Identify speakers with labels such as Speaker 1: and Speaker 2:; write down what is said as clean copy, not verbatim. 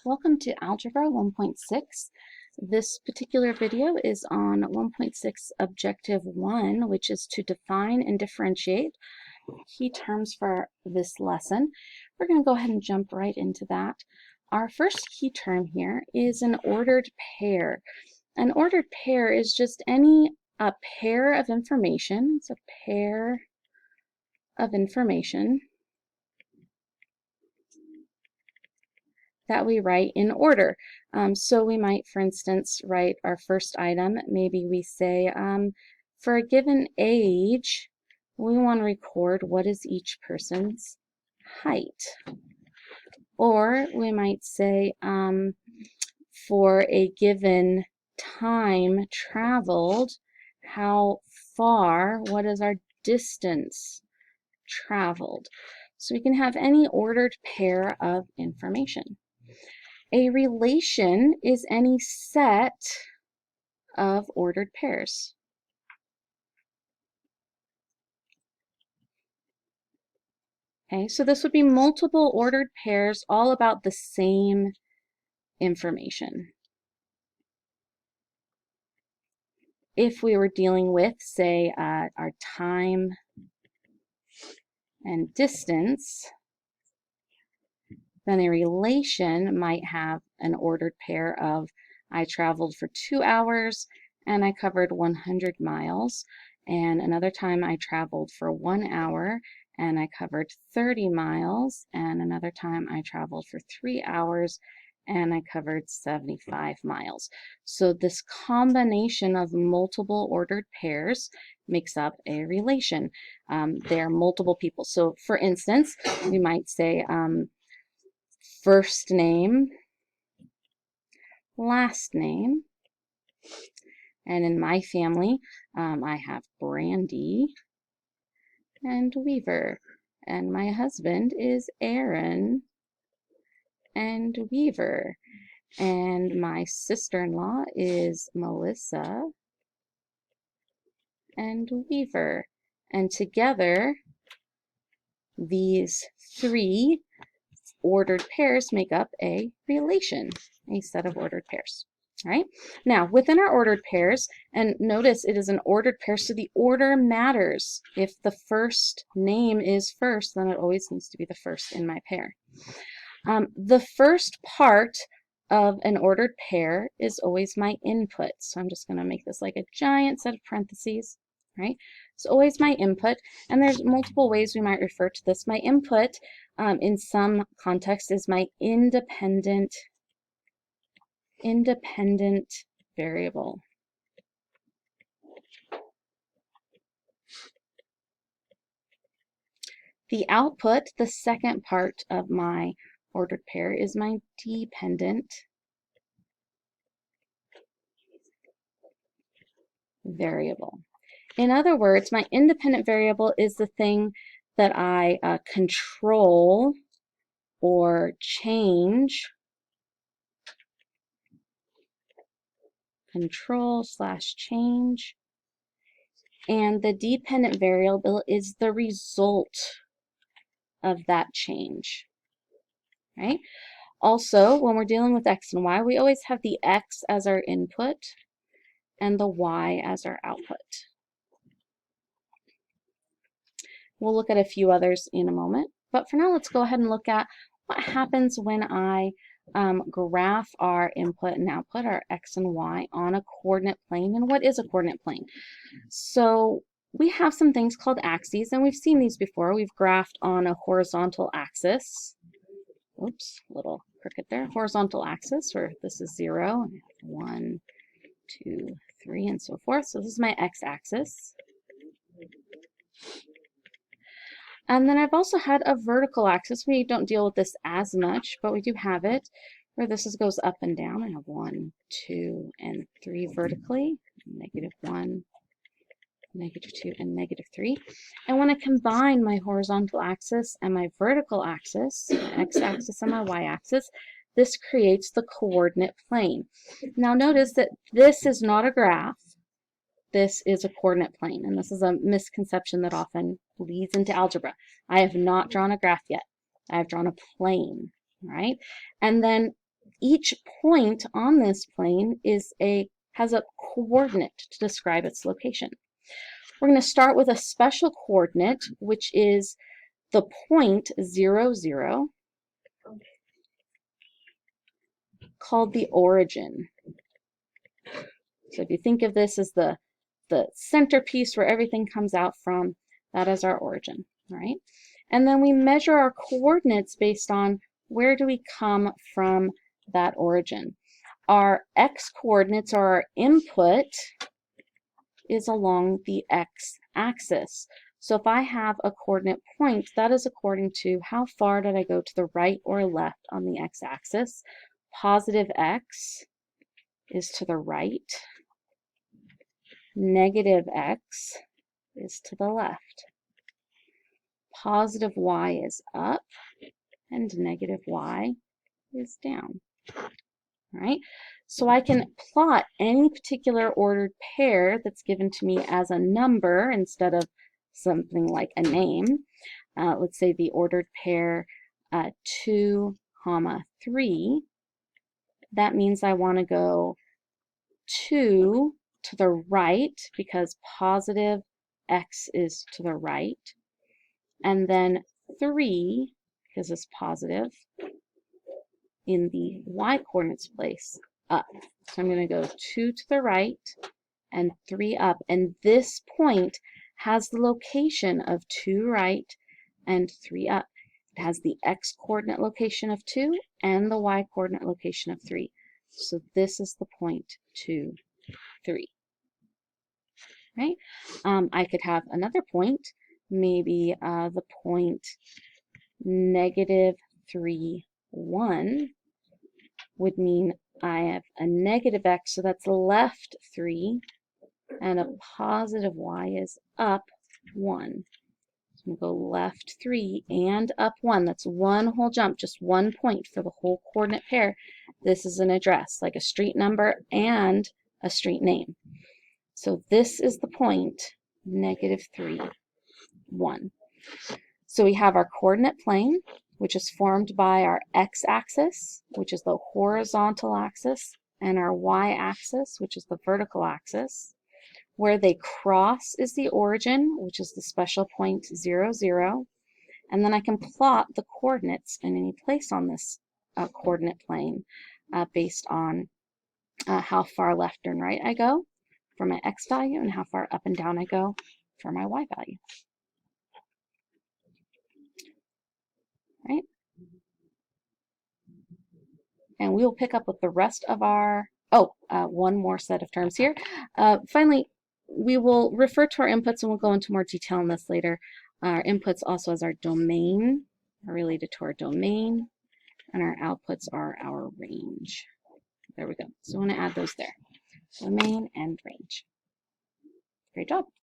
Speaker 1: welcome to Algebra 1.6. This particular video is on 1.6 Objective 1, which is to define and differentiate key terms for this lesson. We're going to go ahead and jump right into that. Our first key term here is an ordered pair. An ordered pair is just a pair of information. It's a pair of information that we write in order. So we might, for instance, write our first item. Maybe we say, for a given age, we want to record what is each person's height. Or we might say, for a given time traveled, how far, what is our distance traveled? So we can have any ordered pair of information. A relation is any set of ordered pairs. Okay, so this would be multiple ordered pairs all about the same information. If we were dealing with, say, our time and distance, then a relation might have an ordered pair of I traveled for 2 hours and I covered 100 miles, and another time I traveled for 1 hour and I covered 30 miles, and another time I traveled for 3 hours and I covered 75 miles. So this combination of multiple ordered pairs makes up a relation. They're multiple people. So for instance, we might say first name, last name, and in my family, I have Brandy and Weaver, and my husband is Aaron and Weaver, and my sister-in-law is Melissa and Weaver, and together these three ordered pairs make up a relation, a set of ordered pairs. All right. Now, within our ordered pairs, and notice it is an ordered pair, so the order matters. If the first name is first, then it always needs to be the first in my pair. The first part of an ordered pair is always my input. So I'm just going to make this like a giant set of parentheses. Right? It's always my input, and there's multiple ways we might refer to this. My input, in some context, is my independent variable. The output, the second part of my ordered pair, is my dependent variable. In other words, my independent variable is the thing that I control or change. Control/change. And the dependent variable is the result of that change. Right? Also, when we're dealing with x and y, we always have the x as our input and the y as our output. We'll look at a few others in a moment, but for now let's go ahead and look at what happens when I graph our input and output, our x and y, on a coordinate plane. And what is a coordinate plane? So we have some things called axes, and we've seen these before. We've graphed on a horizontal axis. Oops, a little crooked there. Horizontal axis, where this is 0, and 1, 2, 3, and so forth. So this is my x-axis. And then I've also had a vertical axis. We don't deal with this as much, but we do have it, where this goes up and down. I have 1, 2, and 3 vertically, -1, -2, and -3. And when I combine my horizontal axis and my vertical axis, my x-axis and my y-axis, this creates the coordinate plane. Now notice that this is not a graph. This is a coordinate plane, and this is a misconception that often leads into algebra. I have not drawn a graph yet. I have drawn a plane, right? And then each point on this plane has a coordinate to describe its location. We're going to start with a special coordinate, which is the point 0, 0, called the origin. So if you think of this as the centerpiece where everything comes out from, that is our origin, right? And then we measure our coordinates based on where do we come from that origin. Our x-coordinates, or our input, is along the x-axis. So if I have a coordinate point, that is according to how far did I go to the right or left on the x-axis. Positive x is to the right. Negative x is to the left. Positive y is up, and negative y is down. All right, so I can plot any particular ordered pair that's given to me as a number instead of something like a name. Let's say the ordered pair 2, 3. That means I want to go 2 to the right because positive x is to the right, and then 3 because it's positive in the y-coordinates place, up. So I'm going to go 2 to the right and 3 up, and this point has the location of 2 right and 3 up. It has the x-coordinate location of 2 and the y-coordinate location of 3. So this is the point 2, 3. Right? I could have another point, maybe the point negative 3, 1 would mean I have a negative x, so that's left 3, and a positive y is up 1. So I'm going to go left 3 and up 1. That's one whole jump, just 1 point for the whole coordinate pair. This is an address, like a street number and a street name. So this is the point, negative 3, 1. So we have our coordinate plane, which is formed by our x-axis, which is the horizontal axis, and our y-axis, which is the vertical axis. Where they cross is the origin, which is the special point 0, 0. And then I can plot the coordinates in any place on this coordinate plane based on how far left and right I go for my x value and how far up and down I go for my y value. Right? And we will pick up with the rest of our, one more set of terms here. Finally, we will refer to our inputs, and we'll go into more detail on this later. Our inputs also as our domain are related to our domain, and our outputs are our range. There we go. So I want to add those there. Domain and range. Great job.